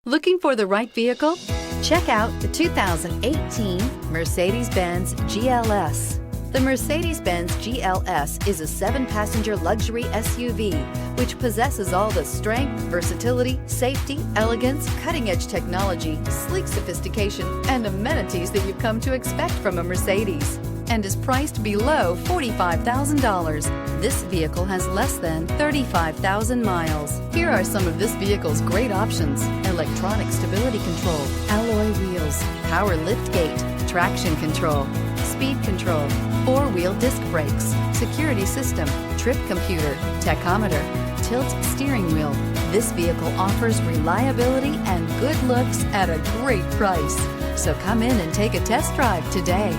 Looking for the right vehicle? Check out the 2018 Mercedes-Benz GLS. The Mercedes-Benz GLS is a 7-passenger luxury SUV which possesses all the strength, versatility, safety, elegance, cutting-edge technology, sleek sophistication, and amenities that you've come to expect from a Mercedes, and is priced below $45,000. This vehicle has less than 35,000 miles. Here are some of this vehicle's great options: electronic stability control, alloy wheels, power liftgate, traction control, speed control, 4-wheel disc brakes, security system, trip computer, tachometer, tilt steering wheel. This vehicle offers reliability and good looks at a great price. So come in and take a test drive today.